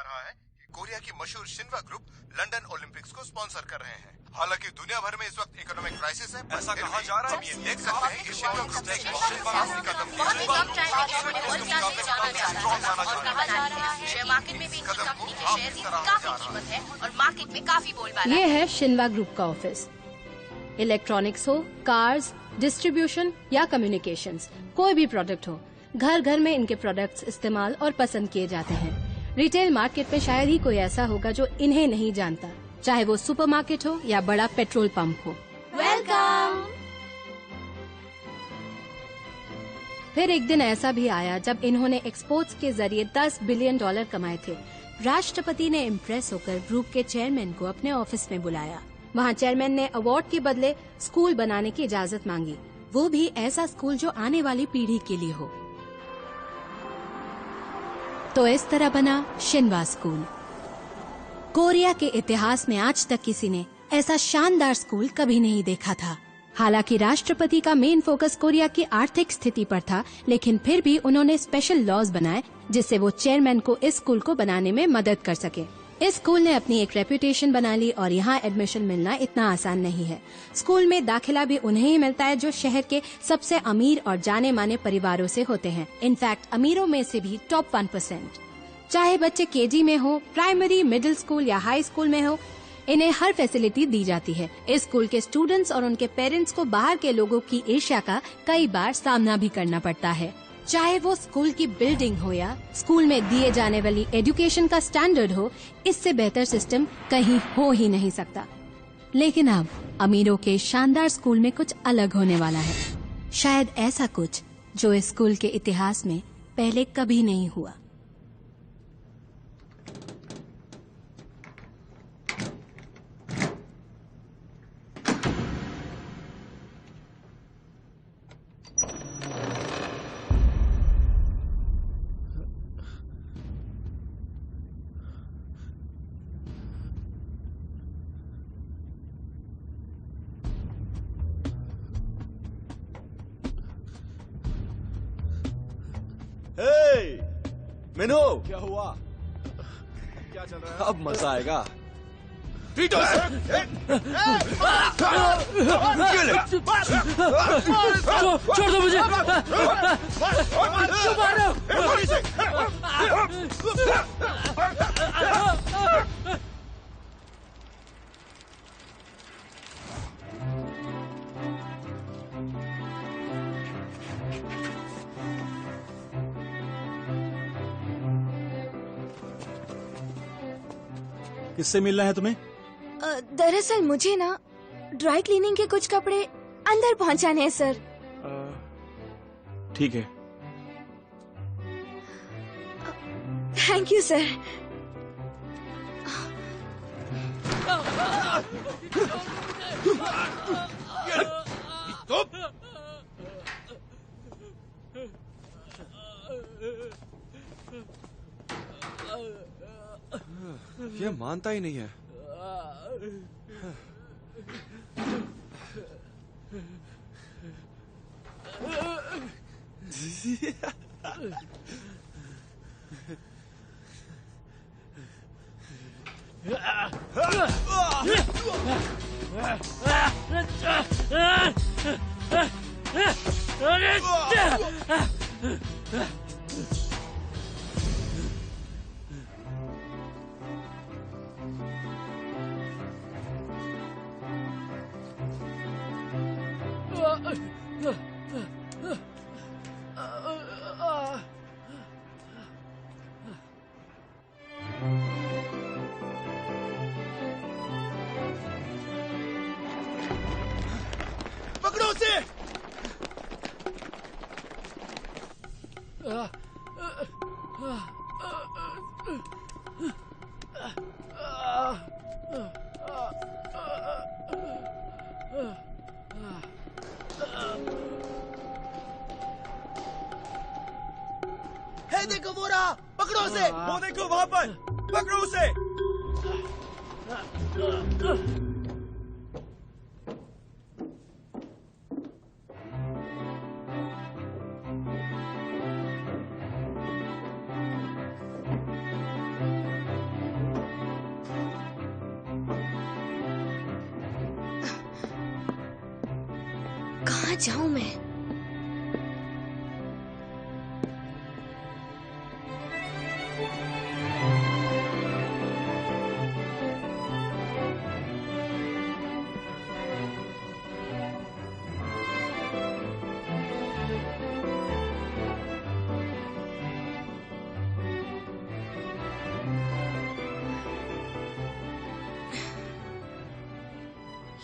आ रहा है कि कोरिया की मशहूर शिन्वा ग्रुप लंदन ओलंपिक्स को स्पॉन्सर कर रहे हैं। हालांकि दुनिया भर में इस वक्त इकोनॉमिक क्राइसिस है। ऐसा कहा जा रहा है। हम ये देख सकते हैं कि शिन्वा ग्रुप ने कदम बहुत ही कम टाइम में इन्होंने वर्ल्ड क्लास में जाना चाह रहा है और कहा जा रहा है शेयर मार्केट में भी इनकी कंपनी के शेयर की काफी कीमत है और मार्केट में काफी बोलबाला है। ये है शिन्वा ग्रुप का ऑफिस। इलेक्ट्रॉनिक्स हो, कार्स, डिस्ट्रीब्यूशन या कम्युनिकेशंस, कोई भी प्रोडक्ट हो, घर घर में इनके प्रोडक्ट्स इस्तेमाल और पसंद किए जाते हैं। रिटेल मार्केट में शायद ही कोई ऐसा होगा जो इन्हें नहीं जानता, चाहे वो सुपरमार्केट हो या बड़ा पेट्रोल पंप हो। वेलकम। फिर एक दिन ऐसा भी आया जब इन्होंने एक्सपोर्ट्स के जरिए $10 बिलियन कमाए थे। राष्ट्रपति ने इम्प्रेस होकर ग्रुप के चेयरमैन को अपने ऑफिस में बुलाया। वहाँ चेयरमैन ने अवार्ड के बदले स्कूल बनाने की इजाजत मांगी, वो भी ऐसा स्कूल जो आने वाली पीढ़ी के लिए हो। तो इस तरह बना शिन्वा स्कूल। कोरिया के इतिहास में आज तक किसी ने ऐसा शानदार स्कूल कभी नहीं देखा था। हालांकि राष्ट्रपति का मेन फोकस कोरिया की आर्थिक स्थिति पर था, लेकिन फिर भी उन्होंने स्पेशल लॉज बनाए जिससे वो चेयरमैन को इस स्कूल को बनाने में मदद कर सके। इस स्कूल ने अपनी एक रेपुटेशन बना ली और यहाँ एडमिशन मिलना इतना आसान नहीं है। स्कूल में दाखिला भी उन्हें ही मिलता है जो शहर के सबसे अमीर और जाने माने परिवारों से होते हैं। इनफैक्ट अमीरों में से भी टॉप 1%। चाहे बच्चे केजी में हो, प्राइमरी, मिडिल स्कूल या हाई स्कूल में हो, इन्हें हर फैसिलिटी दी जाती है। इस स्कूल के स्टूडेंट्स और उनके पेरेंट्स को बाहर के लोगों की ईर्ष्या का कई बार सामना भी करना पड़ता है। चाहे वो स्कूल की बिल्डिंग हो या स्कूल में दिए जाने वाली एजुकेशन का स्टैंडर्ड हो, इससे बेहतर सिस्टम कहीं हो ही नहीं सकता। लेकिन अब अमीरों के शानदार स्कूल में कुछ अलग होने वाला है। शायद ऐसा कुछ जो इस स्कूल के इतिहास में पहले कभी नहीं हुआ। मिनो, क्या हुआ? क्या चल रहा है? अब मजा आएगा। छोड़ दो मुझे। किससे मिलना है तुम्हें? दरअसल मुझे ना ड्राई क्लीनिंग के कुछ कपड़े अंदर पहुंचाने हैं सर। ठीक है। Thank you sir. ये मानता ही नहीं है। पकड़ो उसे। हे देखो वो रहा, पकड़ो उसे। वो देखो वहाँ पर, पकड़ो उसे। कहाँ जाऊँ मैं?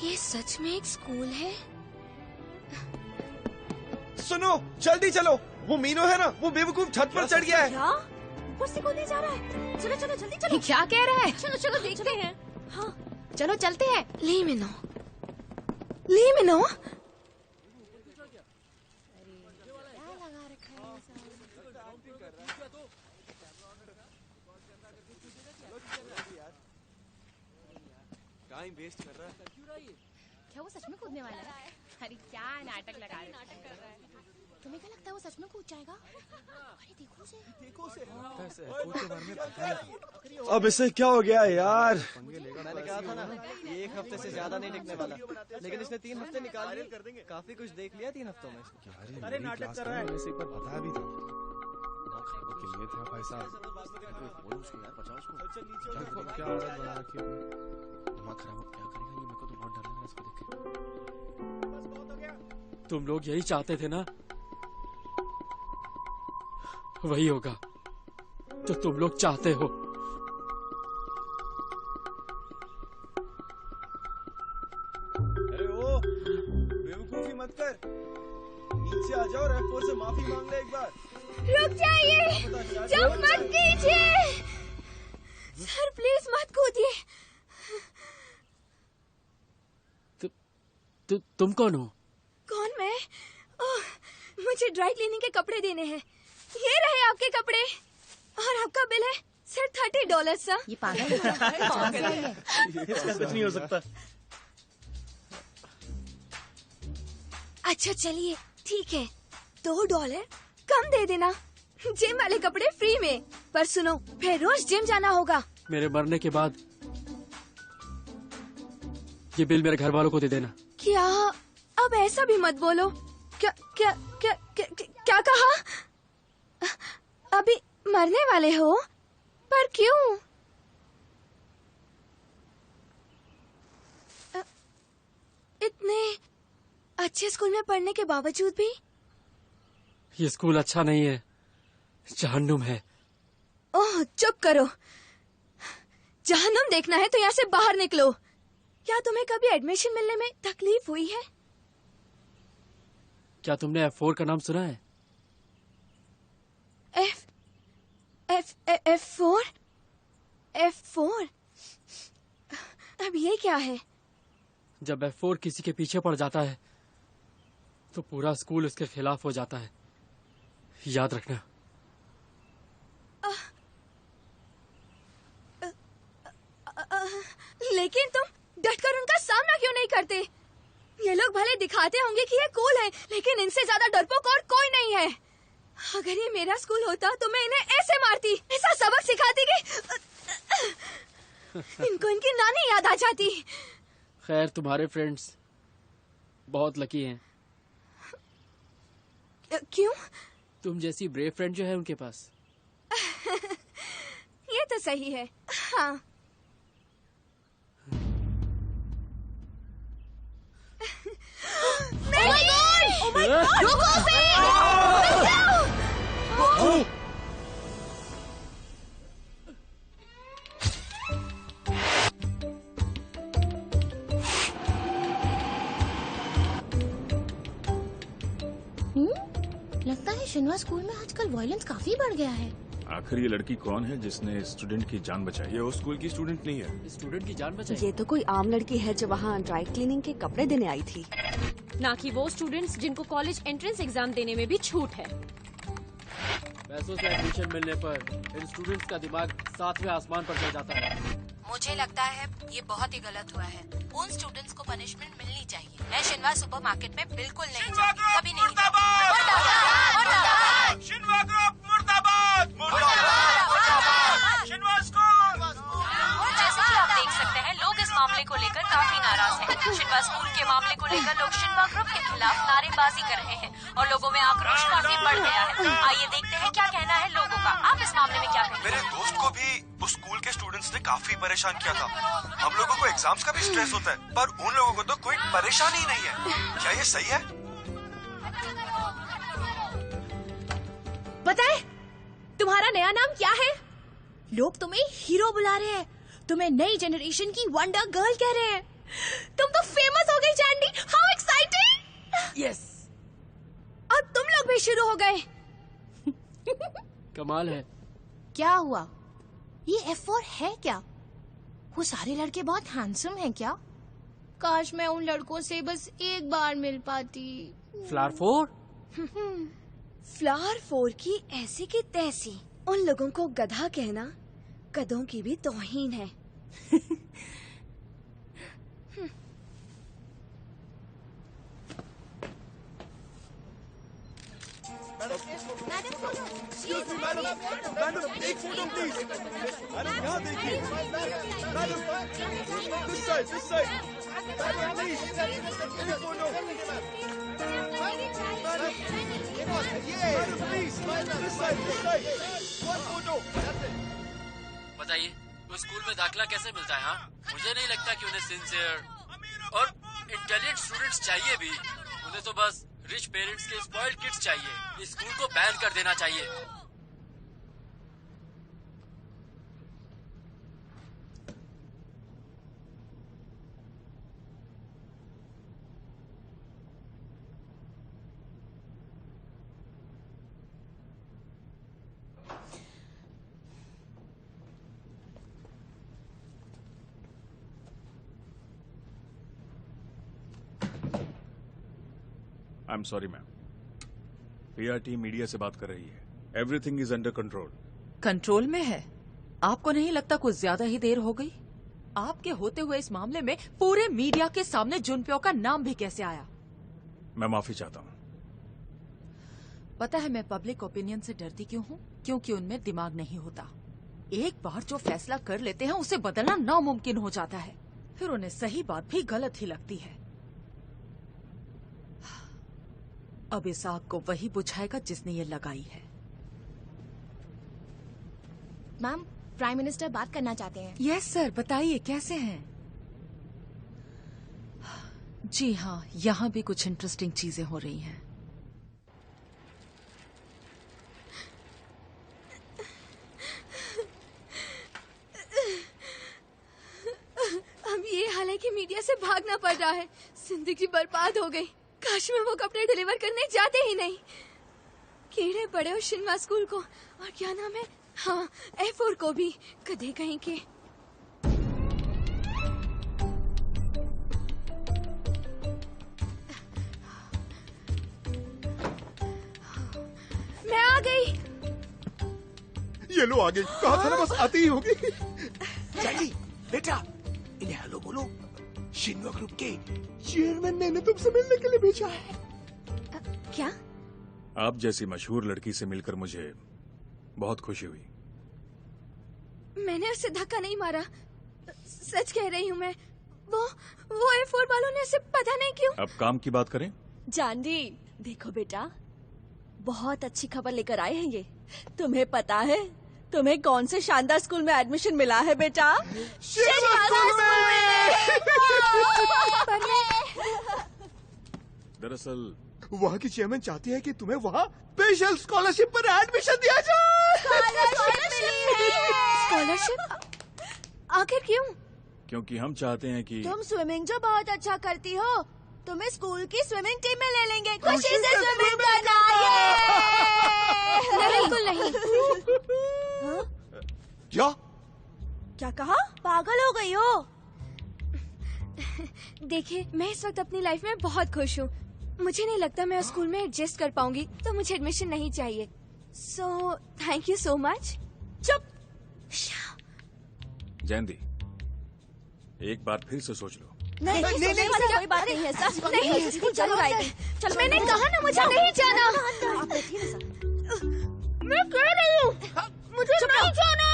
ये सच में एक स्कूल है? सुनो, जल्दी चलो। वो मीनू है ना, वो बेवकूफ छत पर चढ़ गया है। क्या? ऊपर से कूदने जा रहा है? चलो चलो जल्दी चलो। ये क्या कह रहा है? चलो चलो देखते हैं। हाँ चलो चलते हैं। ली मिनो, ली मिनो। टाइम वेस्ट कर रहा है। क्या वो सच में कूदने वाला है? अरे क्या नाटक लगा रहे हैं? तुम्हें क्या लगता है वो सच में कूद जाएगा? अरे देखो उसे। अब इसे क्या हो गया यार? मैंने कहा था ना, ये 1 हफ्ते से ज्यादा नहीं टिकने वाला, लेकिन इसने 3 हफ्ते निकाल लिए। काफी कुछ देख लिया 3 हफ्तों में। अरे नाटक कर रहा है। इसे एक बार बताया भी था। कितने थे भाई साहब? बोलो उसको यार, बचाओ उसको। क्या आदत बना रखी है? दिमाग खराब हो, क्या करेगा ये? मेरे को तो बहुत डर लग रहा है इसको देख के। तुम लोग यही चाहते थे ना? वही होगा तो तुम लोग चाहते हो। अरे ओ, बेवकूफी मत कर। नीचे आ जाओ, रेफर से माफी मांग ले एक बार। रुक जाइए, जब मत कीजिए। सर प्लीज मत कूदिए। तुम कौन हो? कौन मैं? ओह, मुझे ड्राई क्लीनिंग के कपड़े देने हैं। ये रहे आपके कपड़े और आपका बिल है सिर्फ $30 सर। ये पागल है। इसका कुछ नहीं हो सकता। अच्छा चलिए ठीक है, $2 कम दे देना। जिम वाले कपड़े फ्री में, पर सुनो फिर रोज जिम जाना होगा। मेरे मरने के बाद ये बिल मेरे घर वालों को दे देना। क्या? अब ऐसा भी मत बोलो। क्या क्या क्या क्या, क्या कहा? अभी मरने वाले हो? पर क्यों? इतने अच्छे स्कूल में पढ़ने के बावजूद भी? ये स्कूल अच्छा नहीं है, जहन्नुम है। ओह चुप करो। जहन्नुम देखना है तो यहाँ से बाहर निकलो। क्या तुम्हें कभी एडमिशन मिलने में तकलीफ हुई है? क्या तुमने F4 का नाम सुना है? F4? अब ये क्या है? जब F4 किसी के पीछे पड़ जाता है तो पूरा स्कूल उसके खिलाफ हो जाता है, याद रखना। लेकिन तुम डटकर उनका सामना क्यों नहीं करते? ये लोग भले दिखाते होंगे कि ये कूल है, लेकिन इनसे ज्यादा डरपोक और कोई नहीं है। अगर ये मेरा स्कूल होता तो मैं इन्हें ऐसे मारती, ऐसा सबक सिखाती कि इनको इनकी नानी याद आ जाती। खैर तुम्हारे फ्रेंड्स बहुत लकी हैं। क्यों? तुम जैसी ब्रेव फ्रेंड जो है उनके पास। ये तो सही है। हाँ लगता है शिनवा स्कूल में आजकल वायलेंस काफी बढ़ गया है। आखिर ये लड़की कौन है जिसने स्टूडेंट की जान बचाई? ये उस स्कूल की स्टूडेंट नहीं है। स्टूडेंट की जान बचाई? ये तो कोई आम लड़की है जो वहाँ ड्राई क्लीनिंग के कपड़े देने आई थी, ना कि वो स्टूडेंट्स जिनको कॉलेज एंट्रेंस एग्जाम देने में भी छूट है। पैसों से एडमिशन मिलने पर इन स्टूडेंट्स का दिमाग 7वें आसमान पर चढ़ जाता है। मुझे लगता है ये बहुत ही गलत हुआ है। उन स्टूडेंट्स को पनिशमेंट मिलनी चाहिए। मैं शिनवा सुपरमार्केट में बिल्कुल नहीं जाती, कभी नहीं जाती। शिनवा ग्रुप मुर्दाबाद! मुर्दाबाद! शिनवा स्कूल! जैसे कि आप देख सकते हैं, लोग इस मामले को लेकर काफी नाराज हैं। शिनवा शिनवा स्कूल के मामले को लेकर लोग शिनवा ग्रुप के खिलाफ नारेबाजी कर रहे हैं और लोगों में आक्रोश काफी बढ़ गया है। आइए देखते हैं क्या कहना है लोगों का। आप इस मामले में क्या कहेंगे? मेरे दोस्त को भी उस स्कूल के स्टूडेंट्स ने काफी परेशान किया था। हम लोगों को एग्जाम्स का भी स्ट्रेस होता है, पर उन लोगों को तो कोई परेशानी ही नहीं है। क्या ये सही है? पता है तुम्हारा नया नाम क्या है? लोग तुम्हें हीरो बुला रहे हैं, तुम्हें नई जनरेशन की वंडर गर्ल कह रहे हैं। तुम तो फेमस हो गई चैंडी। How exciting! यस, अब तुम लोग भी शुरू हो गए। कमाल है। क्या हुआ? ये F4 है क्या? वो सारे लड़के बहुत हैंडसम हैं क्या? काश मैं उन लड़कों से बस एक बार मिल पाती। फ्लावर 4? फ्लावर 4 की ऐसी की तैसी। उन लोगों को गधा कहना गधों की भी तौहीन है। मैडम एक फोटो प्लीज। मैडम यहाँ देखिए। Madam this side madam please एक photo. Madam please this side one photo. बताइए, वो स्कूल में दाखिला कैसे मिलता है? हाँ, मुझे नहीं लगता कि उन्हें सिंसियर और इंटेलिजेंट स्टूडेंट्स चाहिए भी। उन्हें तो बस रिच पेरेंट्स के स्पॉइल्ड किड्स चाहिए। इस स्कूल को बैन कर देना चाहिए। I am sorry ma'am, PR team media से बात कर रही है। Everything is under control. Control में है? आपको नहीं लगता कुछ ज्यादा ही देर हो गई? आपके होते हुए इस मामले में पूरे मीडिया के सामने जुनप्यो का नाम भी कैसे आया? मैं माफी चाहता हूँ। पता है मैं पब्लिक ओपिनियन से डरती क्यों हूँ? क्योंकि उनमें दिमाग नहीं होता। एक बार जो फैसला कर लेते हैं उसे बदलना नामुमकिन हो जाता है। फिर उन्हें सही बात भी गलत ही लगती है। अब इस आग को वही बुझाएगा जिसने ये लगाई है। मैम, प्राइम मिनिस्टर बात करना चाहते हैं। यस सर, बताइए कैसे हैं? जी हाँ, यहाँ भी कुछ इंटरेस्टिंग चीजें हो रही हैं। अब ये हालांकि मीडिया से भागना पड़ रहा है। जिंदगी बर्बाद हो गई। काश में वो कपड़े डिलीवर करने जाते ही नहीं। कीड़े पड़े हो शिनवा स्कूल को, और क्या नाम है, हाँ, F4 को भी। गधे कहीं के। मैं आ गई। ये लो आ गई। कहा था ना बस आती ही होगी। चली बेटा, इन्हें हेलो बोलो। शिनवा ग्रुप के चेयरमैन ने तुमसे मिलने के लिए भेजा है। क्या? आप जैसी मशहूर लड़की से मिलकर मुझे बहुत खुशी हुई। मैंने उसे धक्का नहीं मारा, सच कह रही हूँ मैं। वो F4 वालों ने उसे पता नहीं क्यों। अब काम की बात करें। जानवी, देखो बेटा, बहुत अच्छी खबर लेकर आए हैं ये। तुम्हें पता है तुम्हें कौन से शानदार स्कूल में एडमिशन मिला है बेटा? शिनवा स्कूल में। दरअसल वहाँ की चेयरमैन चाहती है कि तुम्हें वहाँ स्पेशल स्कॉलरशिप पर एडमिशन दिया जाए। स्कॉलरशिप? आखिर क्यों? क्योंकि हम चाहते हैं कि तुम स्विमिंग जो बहुत अच्छा करती हो, तुम्हें स्कूल की स्विमिंग टीम में ले लेंगे। खुशी से स्विमिंग करना। बिल्कुल नहीं। क्या कहा? पागल हो गई हो? देखिए, मैं इस वक्त अपनी लाइफ में बहुत खुश हूँ। मुझे नहीं लगता मैं उस स्कूल में एडजस्ट कर पाऊंगी, तो मुझे एडमिशन नहीं चाहिए। So thank you so much. चुप। जयंती, एक बार फिर से सोच लो। नहीं, कोई बात नहीं है सर। नहीं, चलो आएगी। चलो, मैंने कहा ना मुझे नहीं जाना। मैं कह रही हूँ मुझे नहीं जाना।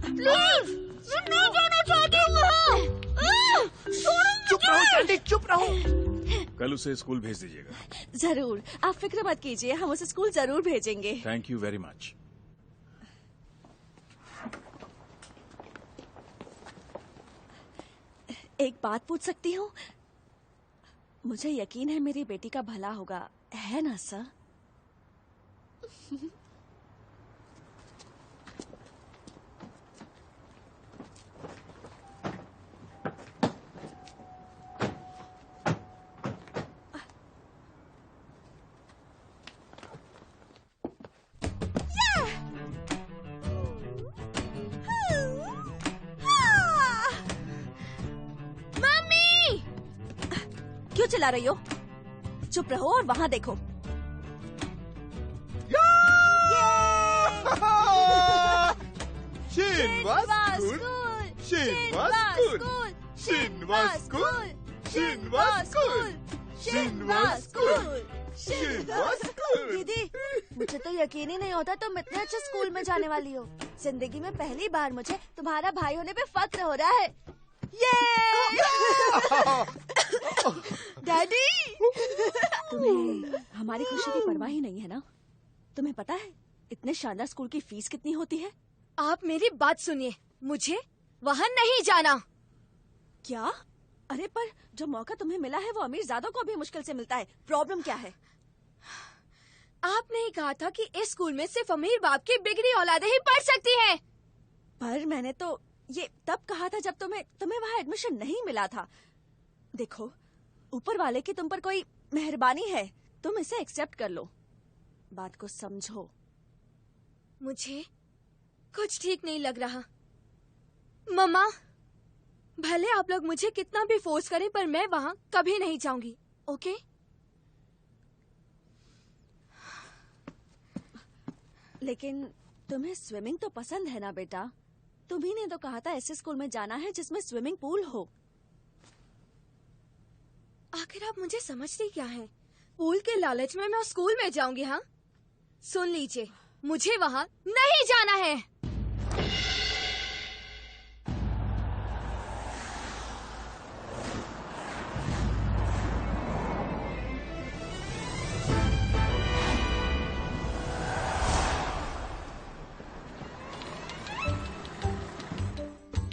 प्लीज, मैं नहीं जाना चाहती हूँ। चुप रहो सैंडी चुप रहो। कल उसे स्कूल भेज दीजिएगा। जरूर, आप फिक्र मत कीजिए, हम उसे स्कूल जरूर भेजेंगे। Thank you very much. एक बात पूछ सकती हूँ? मुझे यकीन है मेरी बेटी का भला होगा, है ना सर? क्यों चिल्ला रही हो? चुप रहो और वहाँ देखो। Shinhwa school, Shinhwa school, Shinhwa school, Shinhwa school, Shinhwa school, Shinhwa school. दीदी, मुझे तो यकीन ही नहीं होता तुम इतने अच्छे स्कूल में जाने वाली हो। जिंदगी में पहली बार मुझे तुम्हारा भाई होने पे फक्र हो रहा है। डैडी, तुम्हें हमारी खुशी की परवाह ही नहीं है ना? तुम्हें पता है इतने शानदार स्कूल की फीस कितनी होती है? आप मेरी बात सुनिए, मुझे वहाँ नहीं जाना। क्या? अरे पर जो मौका तुम्हें मिला है वो अमीरजादों को भी मुश्किल से मिलता है। प्रॉब्लम क्या है? आपने ही कहा था कि इस स्कूल में सिर्फ अमीर बाप की बिगड़ी औलादें ही पढ़ सकती हैं। पर मैंने तो ये तब कहा था जब तुम्हें वहाँ एडमिशन नहीं मिला था। देखो, ऊपर वाले की तुम पर कोई मेहरबानी है, तुम इसे एक्सेप्ट कर लो। बात को समझो। मुझे कुछ ठीक नहीं लग रहा। मम्मा, भले आप लोग मुझे कितना भी फोर्स करें पर मैं वहाँ कभी नहीं जाऊंगी, ओके? लेकिन तुम्हें स्विमिंग तो पसंद है ना बेटा? तुम्ही ने तो कहा था ऐसे स्कूल में जाना है जिसमें स्विमिंग पूल हो। आखिर आप मुझे समझती क्या हैं? पूल के लालच में मैं उस स्कूल में जाऊंगी? हाँ, सुन लीजिए, मुझे वहाँ नहीं जाना है।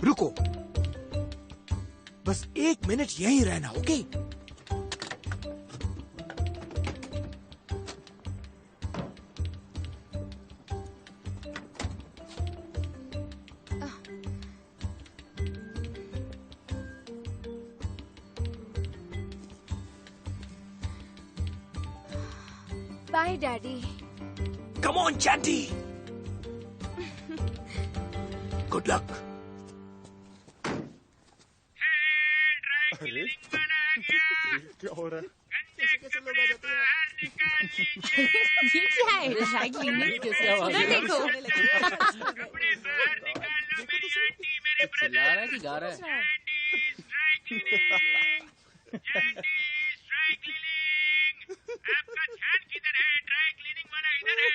रुको, बस 1 मिनट यहीं रहना, okay? Bye daddy. Come on Chanty, good luck. अरे क्या हो रहा है? कैसे लोग आ जाते हैं? ये क्या है? ड्राई क्लीनिंग कैसे आवाज उधर देखो। चिल्ला रहा है कि गा रहा है? आपका ध्यान किधर है? ड्राई क्लीनिंग वाला इधर है।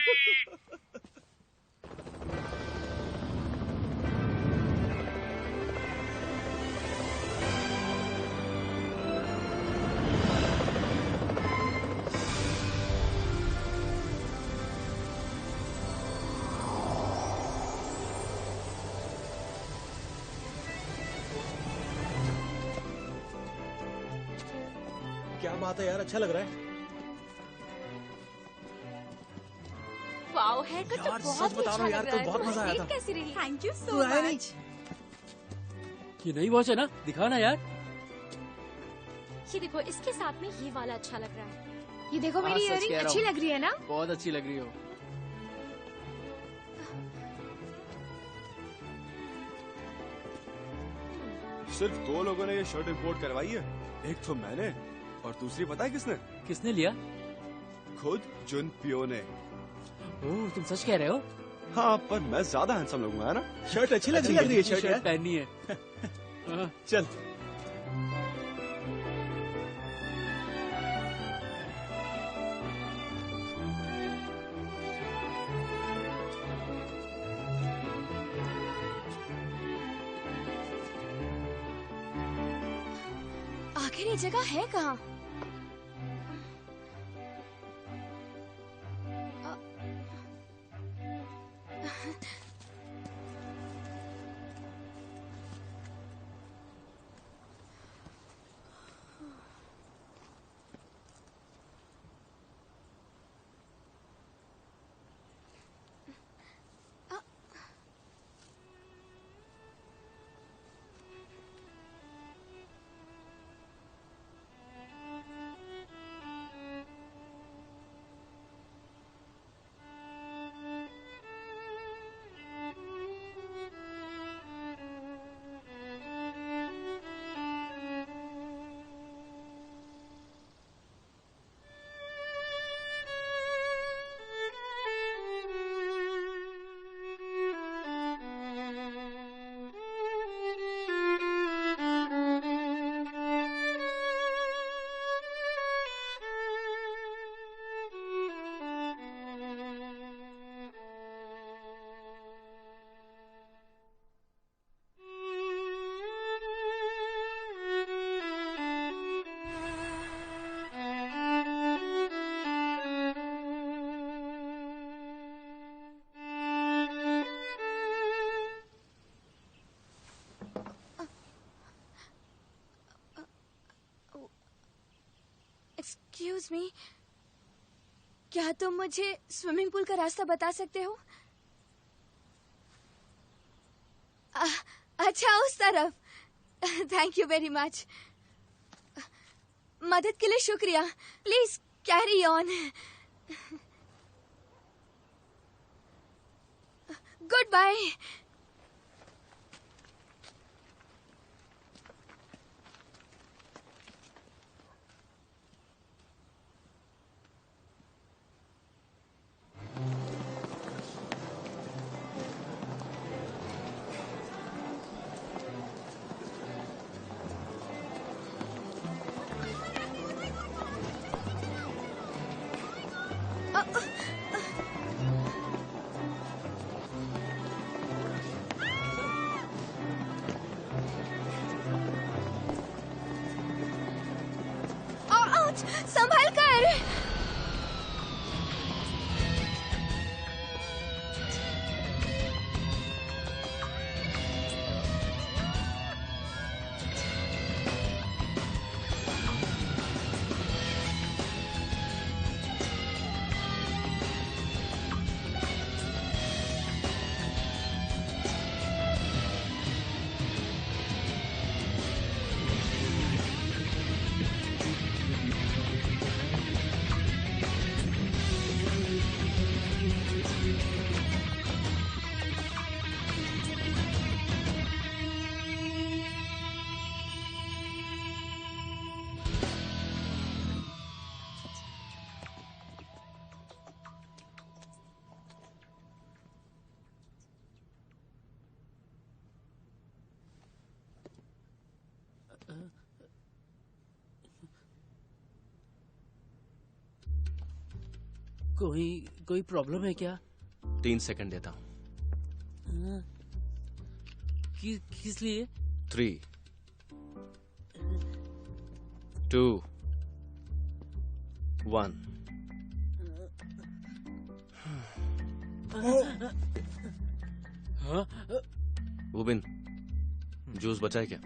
क्या बात है यार, अच्छा लग रहा है। वाओ, है कुछ यार, बहुत सच बता रहा हूँ यार, तो बहुत मजा आया था। कैसी रही? थैंक यू तू सो आया नहीं? मच। ये नई वॉच है ना? दिखा ना यार। ये देखो, इसके साथ में ये वाला अच्छा लग रहा है। ये देखो, हाँ, मेरी सच कह इयररिंग रहा अच्छी हूँ। लग रही है ना? बहुत अच्छी लग रही हो। सिर्फ 2 लोगों ने ये शर्ट इंपोर्ट करवाई है। एक तो मैंने और दूसरी पता है किसने? किसने लिया? खुद जुन पियो ने। ओह, तुम सच कह रहे हो? हाँ, पर मैं ज्यादा हैंडसम लगूंगा, है ना? शर्ट अच्छी लग रही है। शर्ट पहननी है। चल। आखिर ये जगह है कहाँ? एक्सक्यूज मी, क्या तुम मुझे स्विमिंग पूल का रास्ता बता सकते हो? अच्छा, उस तरफ। Thank you very much. मदद के लिए शुक्रिया। Please carry on. Goodbye. संभाल कर। कोई प्रॉब्लम है क्या? 3 सेकंड देता हूँ। किस लिए? 3, 2, 1। वुबिन, जूस बचा है क्या?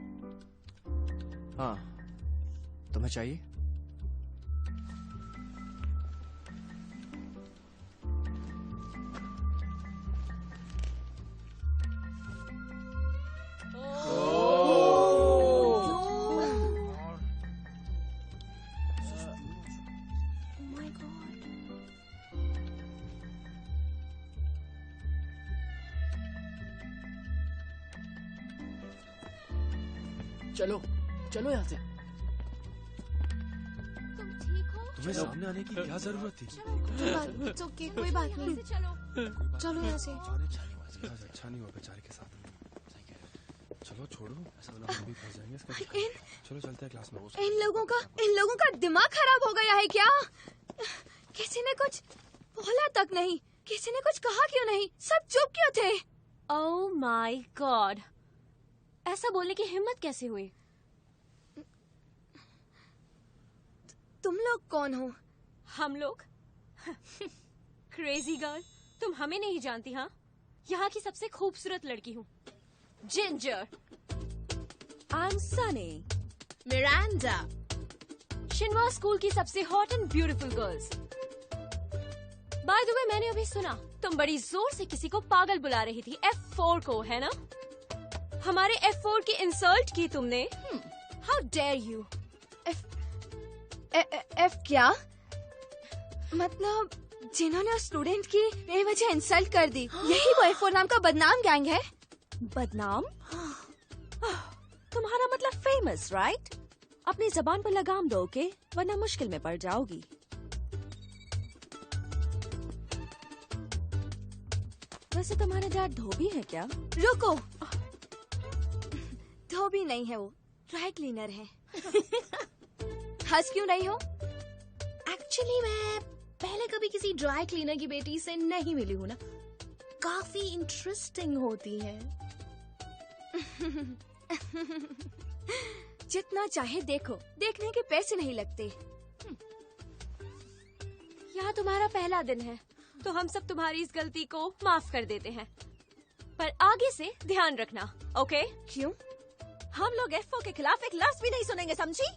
हाँ, तुम्हें चाहिए? चलो यहाँ से। तुम ठीक हो? तुम्हें सामने आने की क्या जरूरत थी? It's okay, कोई बात नहीं। चलो यहाँ से। अच्छा नहीं हुआ बेचारे के साथ। चलो छोड़ो, ऐसा वाला हम भी फंस जाएंगे इसका। चलो चलते हैं क्लास में। इन लोगों का दिमाग खराब हो गया है क्या? किसी ने कुछ बोला तक नहीं, किसी ने कुछ कहा क्यों नहीं? सब चुप क्यों थे? ओह माय गॉड, ऐसा बोलने की हिम्मत कैसे हुई? तुम लोग कौन हो? हम लोग क्रेजी गर्ल, तुम हमें नहीं जानती? हाँ, यहाँ की सबसे खूबसूरत लड़की हूँ, Ginger. I am Sunny. Miranda, Shinhwa school की सबसे hot and beautiful girls. By the way, मैंने अभी सुना तुम बड़ी जोर से किसी को पागल बुला रही थी, F4 को, है ना? हमारे F4 की इंसल्ट की तुमने। How dare you. एफ क्या? मतलब जिन्होंने उस स्टूडेंट की बेवजह इंसल्ट कर दी, यही वो F4 नाम का बदनाम गैंग है? बदनाम? तुम्हारा मतलब फेमस, राइट? अपनी जबान पर लगाम दो, ओके? वरना मुश्किल में पड़ जाओगी। वैसे तुम्हारे डैड धोबी है क्या? रुको, धोबी नहीं है वो, ड्राई क्लीनर है। हंस क्यों रही हो? एक्चुअली मैं पहले कभी किसी ड्राई क्लीनर की बेटी से नहीं मिली हूँ ना, काफी इंटरेस्टिंग होती है। जितना चाहे देखो, देखने के पैसे नहीं लगते। यहाँ तुम्हारा पहला दिन है, तो हम सब तुम्हारी इस गलती को माफ कर देते हैं, पर आगे से ध्यान रखना, ओके? क्यों? हम लोग F4 के खिलाफ एक लफ्ज भी नहीं सुनेंगे, समझी?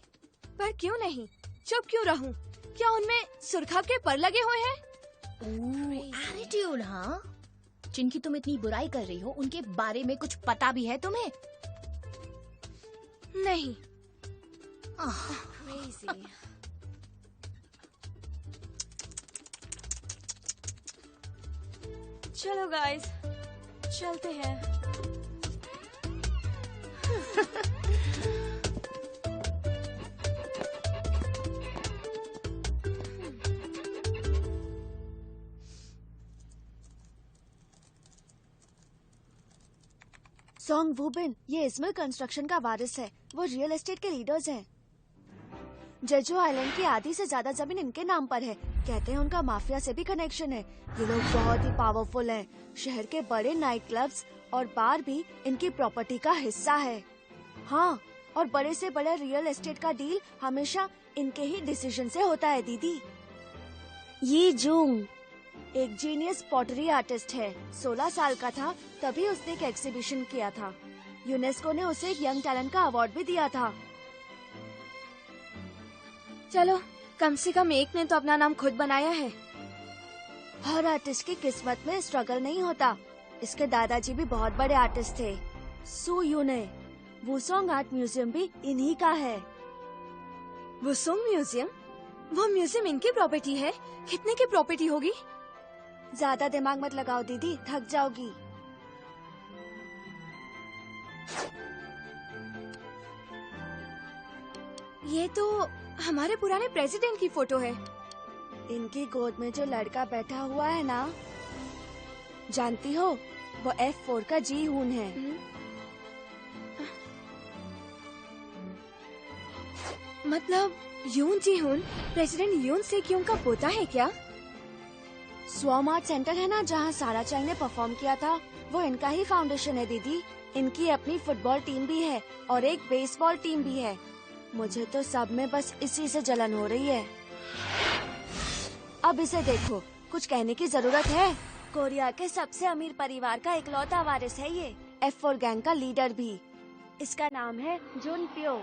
पर क्यों नहीं? चुप क्यों रहूं? क्या उनमें सुरखा के पर लगे हुए हैं? एटीट्यूड, हाँ? जिनकी तुम इतनी बुराई कर रही हो, उनके बारे में कुछ पता भी है तुम्हें? नहीं। Crazy. चलो गाइस, चलते हैं। सॉन्ग वुबिन, ये इस्माइल कंस्ट्रक्शन का वारिस है। वो रियल एस्टेट के लीडर्स हैं। जेजो आइलैंड की आधी से ज्यादा जमीन इनके नाम पर है। कहते हैं उनका माफिया से भी कनेक्शन है। ये लोग बहुत ही पावरफुल हैं। शहर के बड़े नाइट क्लब्स और बार भी इनकी प्रॉपर्टी का हिस्सा है। हाँ, और बड़े से बड़े रियल एस्टेट का डील हमेशा इनके ही डिसीजन से होता है दीदी। ये जूंग एक जीनियस पॉटरी आर्टिस्ट है। 16 साल का था तभी उसने एक एग्जीबिशन किया था। यूनेस्को ने उसे एक यंग टैलेंट का अवार्ड भी दिया था। चलो, कम से कम एक ने तो अपना नाम खुद बनाया है। हर आर्टिस्ट की किस्मत में स्ट्रगल नहीं होता। इसके दादाजी भी बहुत बड़े आर्टिस्ट थे। सू यूने। वुसोंग आर्ट म्यूजियम भी इन्हीं का है। वुसोंग म्यूजियम? वो म्यूजियम इनकी प्रॉपर्टी है? कितने की प्रॉपर्टी होगी? ज्यादा दिमाग मत लगाओ दीदी, थक जाओगी। ये तो हमारे पुराने प्रेसिडेंट की फोटो है। इनकी गोद में जो लड़का बैठा हुआ है ना, जानती हो, वो F4 का जी हून है। मतलब यून जी हुन प्रेसिडेंट यून से क्यों का पोता है क्या? स्वॉम आर्ट सेंटर है ना, जहाँ सारा चांग ने परफॉर्म किया था, वो इनका ही फाउंडेशन है दीदी। इनकी अपनी फुटबॉल टीम भी है और एक बेसबॉल टीम भी है। मुझे तो सब में बस इसी से जलन हो रही है। अब इसे देखो, कुछ कहने की जरूरत है? कोरिया के सबसे अमीर परिवार का इकलौता वारिस है ये, F4 गैंग का लीडर भी। इसका नाम है जुन प्यो।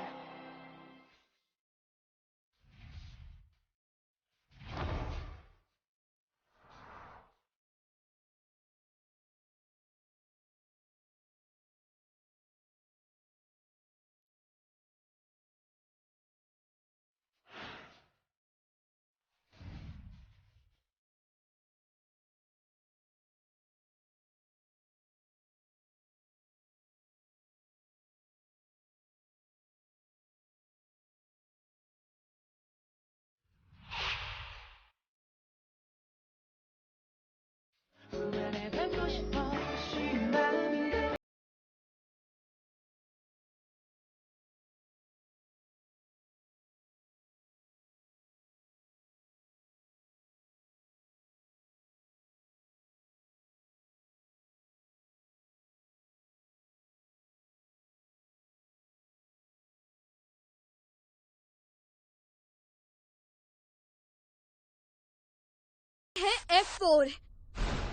है F4।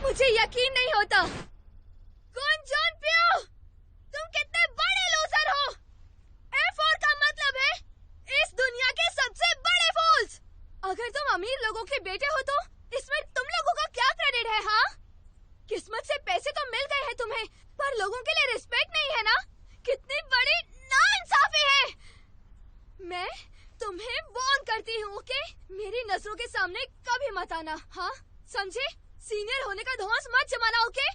मुझे यकीन नहीं होता। गुंजन पियो, तुम कितने बड़े लूजर हो। F4 का मतलब है इस दुनिया के सबसे बड़े फूल्स। अगर तुम अमीर लोगों के बेटे हो तो इसमें तुम लोगों का क्या क्रेडिट है? हाँ, किस्मत से पैसे तो मिल गए हैं तुम्हें, पर लोगों के लिए रिस्पेक्ट नहीं है ना। कितनी बड़ी नाइंसाफी है। मैं तुम्हें वार्न करती हूँ, ओके? मेरी नजरों के सामने कभी मत आना, हाँ समझे? सीनियर होने का धौंस मत जमाना, ओके?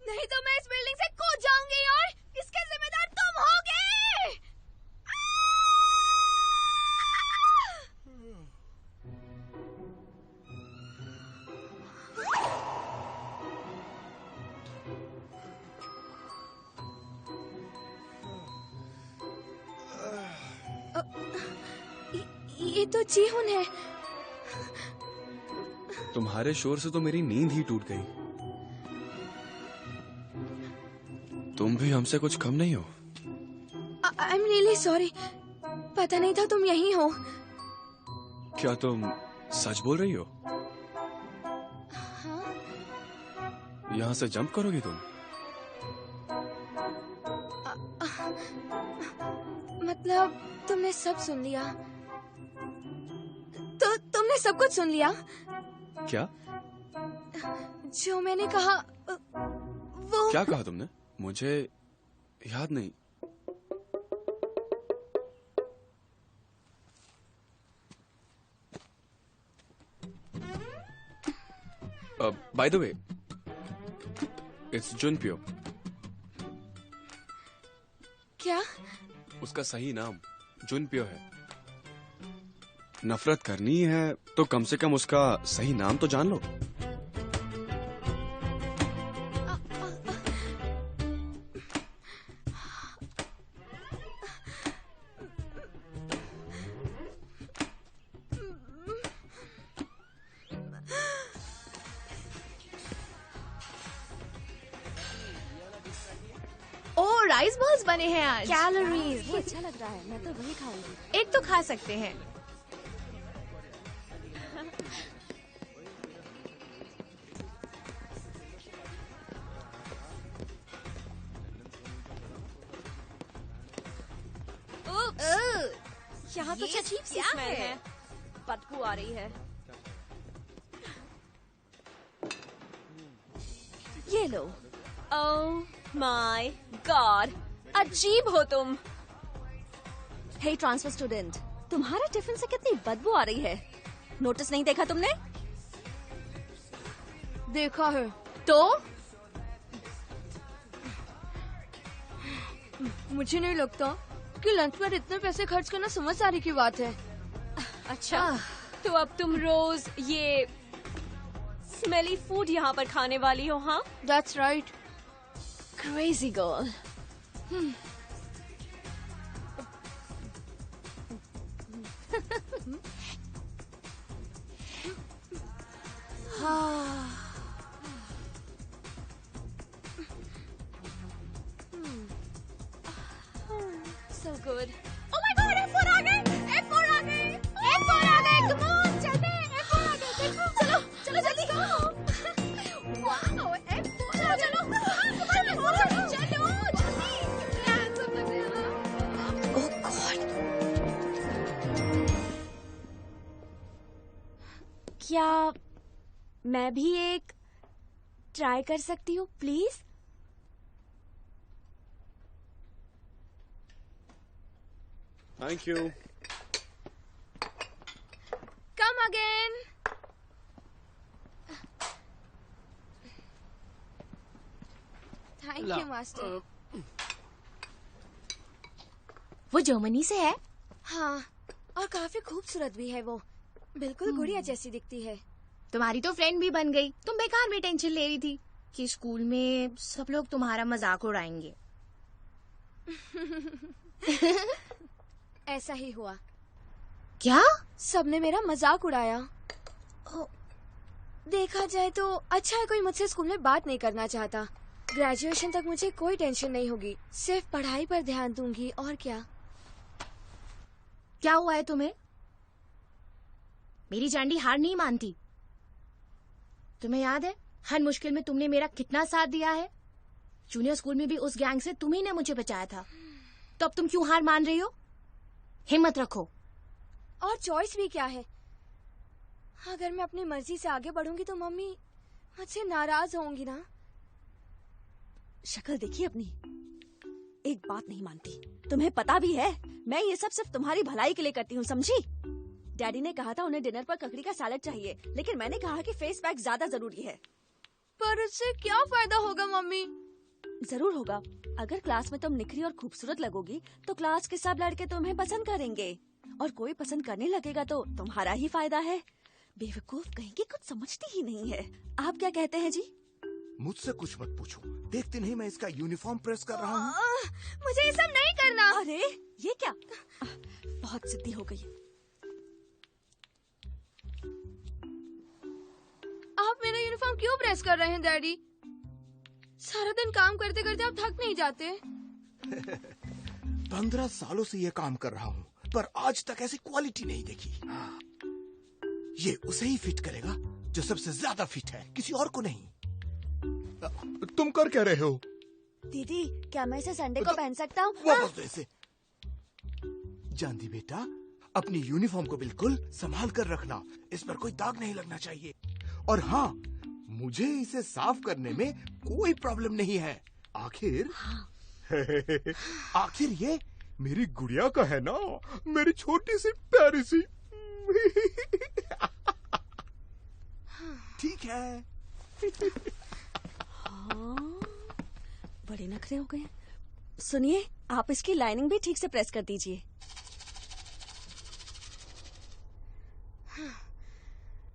नहीं तो मैं इस बिल्डिंग से कूद जाऊंगी और इसके जिम्मेदार तुम होगे। ये तो जीहुन है। तुम्हारे शोर से तो मेरी नींद ही टूट गई। तुम भी हमसे कुछ कम नहीं हो। आई एम रियली सॉरी, पता नहीं था तुम यहीं हो। क्या तुम सच बोल रही हो? हाँ? यहाँ से जंप करोगी तुम? मतलब तुमने सब सुन लिया? तो तुमने सब कुछ सुन लिया? क्या? जो मैंने कहा वो। क्या कहा तुमने? मुझे याद नहीं। By the way, it's Junpyo. क्या? उसका सही नाम जुनप्यो है। नफरत करनी है तो कम से कम उसका सही नाम तो जान लो। ओ, राइस बॉल्स बने हैं आज। कैलोरीज, वो अच्छा लग रहा है, मैं तो वही खाऊंगी। एक तो खा सकते हैं। यहाँ तो अजीब सी स्मेल है, बदबू आ रही है। ये लो। ओह माय गॉड, अजीब हो तुम। हे ट्रांसफर स्टूडेंट, तुम्हारे टिफिन से कितनी बदबू आ रही है। नोटिस नहीं देखा तुमने? देखा है। तो मुझे नहीं लगता कि लंच पर इतने पैसे खर्च करना समझदारी की बात है। अच्छा, तो अब तुम रोज ये स्मेली फूड यहाँ पर खाने वाली हो? हाँ, that's right. Crazy girl. So good. Oh my God, F4 आ गए, F4 आ गए, F4 आ गए, come on, चलते हैं, F4 आ गए, देखो, चलो, चलो जल्दी करो। Wow, F4 चलो, चलो, चलो, जल्दी, सब लग रहे हैं। Oh God. क्या मैं भी एक ट्राई कर सकती हूँ please? Thank you. Come again. Thank you, master. वो जर्मनी से है? हाँ, और काफी खूबसूरत भी है वो। बिल्कुल गुड़िया जैसी दिखती है। तुम्हारी तो फ्रेंड भी बन गई। तुम बेकार में टेंशन ले रही थी कि स्कूल में सब लोग तुम्हारा मजाक उड़ाएंगे। ऐसा ही हुआ। क्या? सबने मेरा मजाक उड़ाया। देखा जाए तो अच्छा है कोई मुझसे स्कूल में बात नहीं करना चाहता। ग्रेजुएशन तक मुझे कोई टेंशन नहीं होगी, सिर्फ पढ़ाई पर ध्यान दूंगी। और क्या? क्या हुआ है तुम्हें? मेरी जांडी हार नहीं मानती। तुम्हें याद है हर मुश्किल में तुमने मेरा कितना साथ दिया है? जूनियर स्कूल में भी उस गैंग से तुम ही ने मुझे बचाया था। तो अब तुम क्यों हार मान रही हो? हिम्मत रखो। और चॉइस भी क्या है? अगर मैं अपनी मर्जी से आगे बढ़ूंगी तो मम्मी मुझसे नाराज होंगी ना। शक्ल देखिए अपनी, एक बात नहीं मानती। तुम्हें पता भी है मैं ये सब सिर्फ तुम्हारी भलाई के लिए करती हूँ, समझी? डैडी ने कहा था उन्हें डिनर पर ककड़ी का सैलेड चाहिए, लेकिन मैंने कहा कि फेस पैक ज्यादा जरूरी है। पर उससे क्या फायदा होगा मम्मी? जरूर होगा। अगर क्लास में तुम निखरी और खूबसूरत लगोगी तो क्लास के सब लड़के तुम्हें पसंद करेंगे, और कोई पसंद करने लगेगा तो तुम्हारा ही फायदा है। बेवकूफ कहीं की कुछ समझती ही नहीं है। आप क्या कहते हैं जी? मुझसे कुछ मत पूछो, देखते नहीं मैं इसका यूनिफॉर्म प्रेस कर रहा हूँ। मुझे ये सब नहीं करना। अरे ये क्या, बहुत जिद्दी हो गई। आप मेरा यूनिफॉर्म क्यों प्रेस कर रहे हैं डैडी? सारा दिन काम करते करते आप थक नहीं जाते? 15 सालों से ये काम कर रहा हूँ, पर आज तक ऐसी क्वालिटी नहीं देखी। ये उसे ही फिट करेगा जो सबसे ज्यादा फिट है, किसी और को नहीं। तुम कर क्या रहे हो? दीदी क्या मैं इसे संडे को पहन सकता हूँ? वापस दो इसे। जानती बेटा, अपनी यूनिफॉर्म को बिल्कुल संभाल कर रखना, इस पर कोई दाग नहीं लगना चाहिए। और हाँ, मुझे इसे साफ करने में कोई प्रॉब्लम नहीं है। आखिर आखिर ये मेरी गुड़िया का है ना, मेरी छोटी सी प्यारी सी। ठीक है। हाँ, बड़े नखरे हो गए। सुनिए, आप इसकी लाइनिंग भी ठीक से प्रेस कर दीजिए।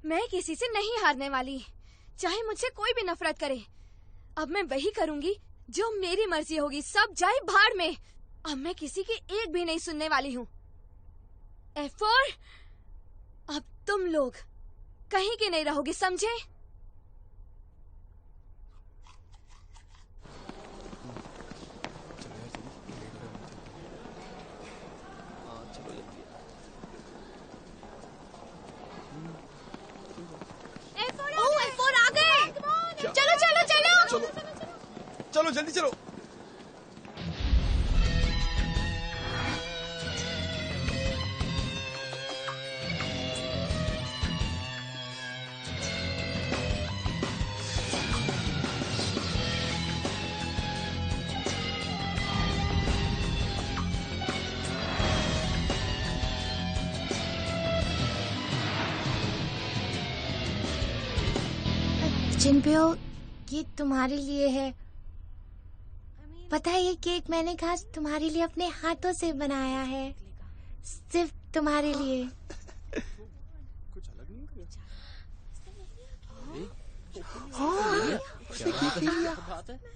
मैं किसी से नहीं हारने वाली, चाहे मुझसे कोई भी नफरत करे। अब मैं वही करूंगी जो मेरी मर्जी होगी। सब जाए भाड़ में। अब मैं किसी की एक भी नहीं सुनने वाली हूँ। F4, अब तुम लोग कहीं के नहीं रहोगे, समझे? F4 आ गए। चलो चलो चलो चलो जल्दी चलो। चिनपियो, ये तुम्हारे लिए है। पता है ये केक मैंने खास तुम्हारे लिए अपने हाथों से बनाया है, सिर्फ तुम्हारे लिए। कुछ अलग नहीं हाँ,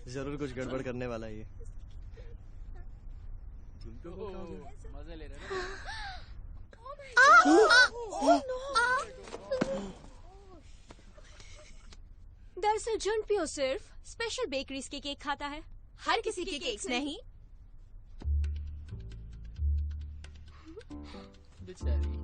जरूर कुछ गड़बड़ करने वाला है ये। मजे ले रहे हैं। दरअसल जुनपियो सिर्फ स्पेशल बेकरीज के केक खाता है, हर किसी के केक्स नहीं। बेचारी।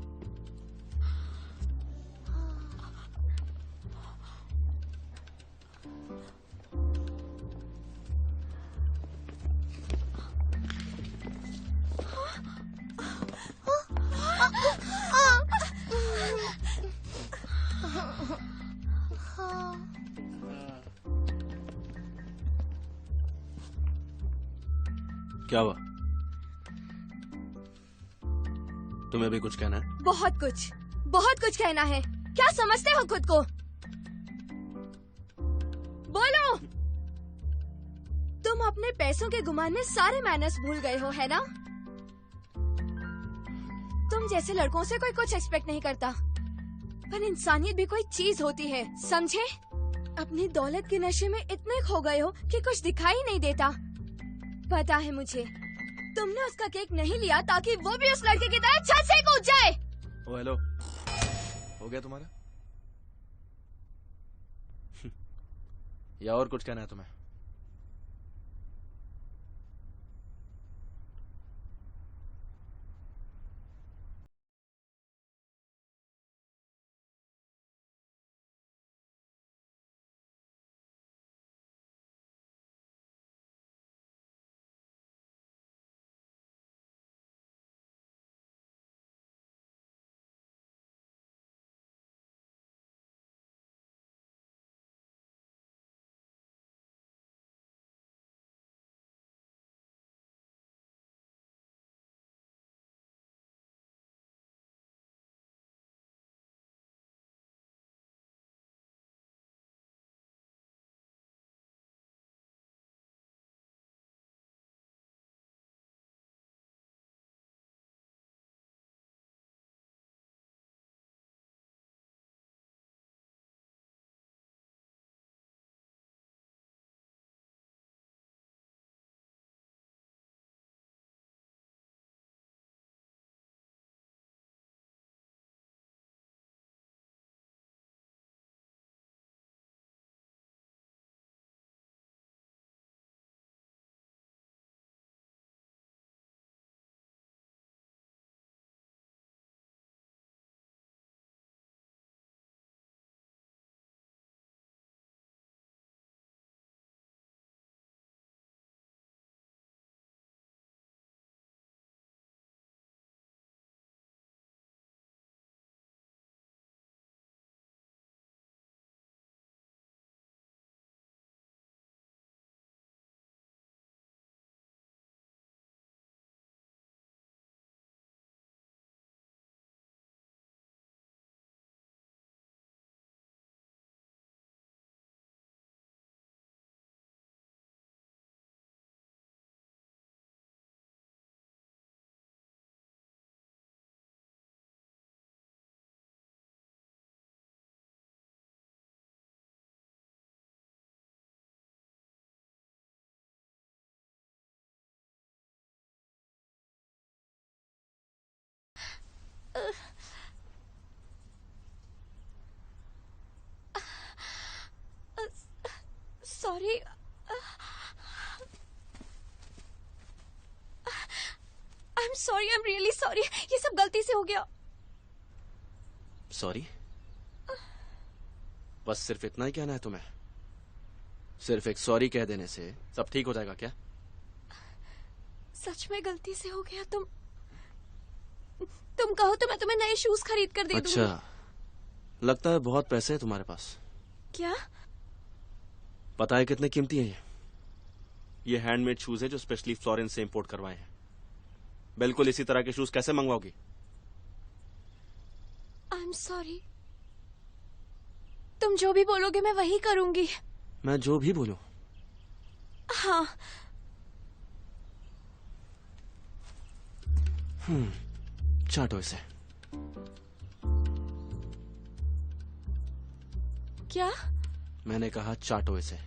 क्या हुआ? तुम्हें भी कुछ कहना है? बहुत कुछ कहना है। क्या समझते हो खुद को? बोलो। तुम अपने पैसों के गुमान में सारे मैनर्स भूल गए हो, है ना? तुम जैसे लड़कों से कोई कुछ एक्सपेक्ट नहीं करता, पर इंसानियत भी कोई चीज होती है, समझे? अपनी दौलत के नशे में इतने खो गए हो कि कुछ दिखाई नहीं देता। पता है मुझे, तुमने उसका केक नहीं लिया ताकि वो भी उस लड़के की तरह छत से कूद जाए। ओ हेलो, हो गया तुम्हारा? या और कुछ कहना है तुम्हें? Sorry. I am sorry, I am really sorry. ये सब गलती से हो गया। सॉरी? बस सिर्फ इतना ही कहना है तुम्हें? सिर्फ एक सॉरी कह देने से सब ठीक हो जाएगा क्या? सच में गलती से हो गया। तुम कहो तो मैं तुम्हें नए शूज खरीद कर दे दूंगी। अच्छा, लगता है बहुत पैसे हैं तुम्हारे पास। क्या? पता है कितने कीमती हैं ये हैंडमेड शूज है जो स्पेशली फ्लोरेंस से इंपोर्ट करवाए हैं। बिल्कुल इसी तरह के शूज कैसे मंगवाओगी? I am sorry. तुम जो भी बोलोगे मैं वही करूंगी। मैं जो भी बोलूं? हाँ। चाटो इसे। क्या? मैंने कहा चाटो इसे।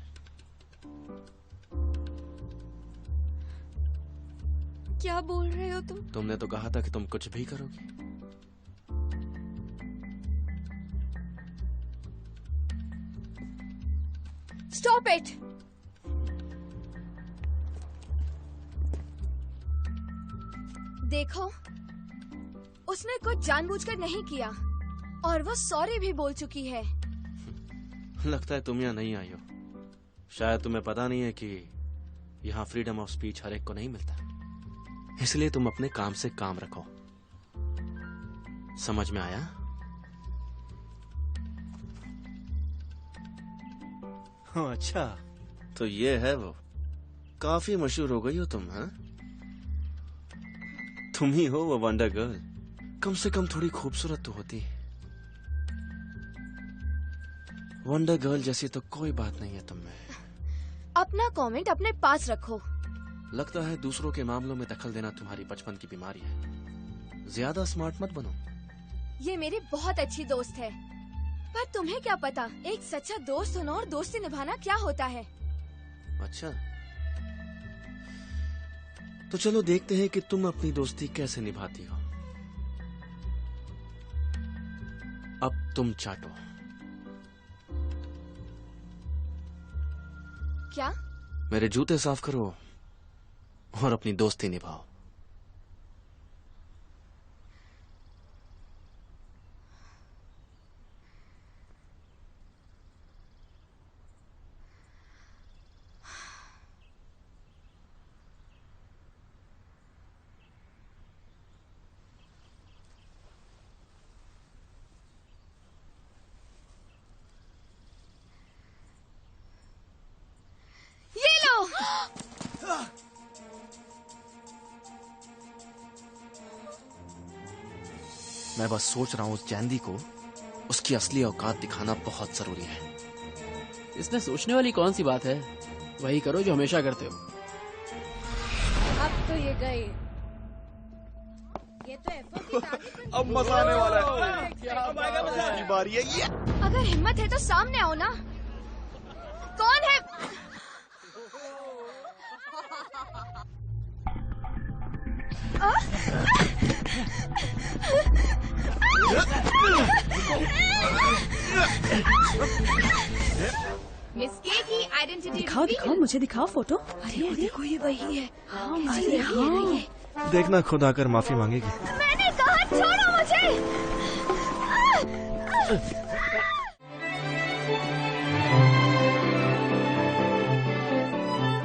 क्या बोल रहे हो तुम? तुमने तो कहा था कि तुम कुछ भी करोगी। Stop it. देखो, उसने कुछ जानबूझकर नहीं किया और वो सॉरी भी बोल चुकी है। लगता है तुम यहाँ नहीं आई हो। शायद तुम्हें पता नहीं है कि यहाँ फ्रीडम ऑफ स्पीच हर एक को नहीं मिलता। इसलिए तुम अपने काम से काम रखो। समझ में आया? हाँ, अच्छा। तो ये है वो। काफी मशहूर हो गई हो तुम, हाँ? तुम ही हो वो वंडर गर्ल। कम से कम थोड़ी खूबसूरत तो होती। वंडर गर्ल जैसी तो कोई बात नहीं है तुम में। अपना कमेंट अपने पास रखो। लगता है दूसरों के मामलों में दखल देना तुम्हारी बचपन की बीमारी है। ज्यादा स्मार्ट मत बनो। ये मेरी बहुत अच्छी दोस्त है, पर तुम्हें क्या पता एक सच्चा दोस्त होना और दोस्ती निभाना क्या होता है। अच्छा, तो चलो देखते हैं कि तुम अपनी दोस्ती कैसे निभाती हो। अब तुम चाटो। क्या? मेरे जूते साफ करो और अपनी दोस्ती निभाओ। ये लो। मैं बस सोच रहा हूँ उस जैंदी को उसकी असली औकात दिखाना बहुत जरूरी है। इसमें सोचने वाली कौन सी बात है? वही करो जो हमेशा करते हो। अब तो ये गई। ये तो अब मजा आने वाला है। अब आएगा मजा की बारी है ये। अगर हिम्मत है तो सामने आओ ना। कौन है? मिस के की आइडेंटिटी। दिखाओ दिखाओ, मुझे दिखाओ फोटो। अरे देखो ये वही है। हाँ, अरे हाँ। देखना खुद आकर माफी मांगेगी। मैंने कहा छोड़ो मुझे।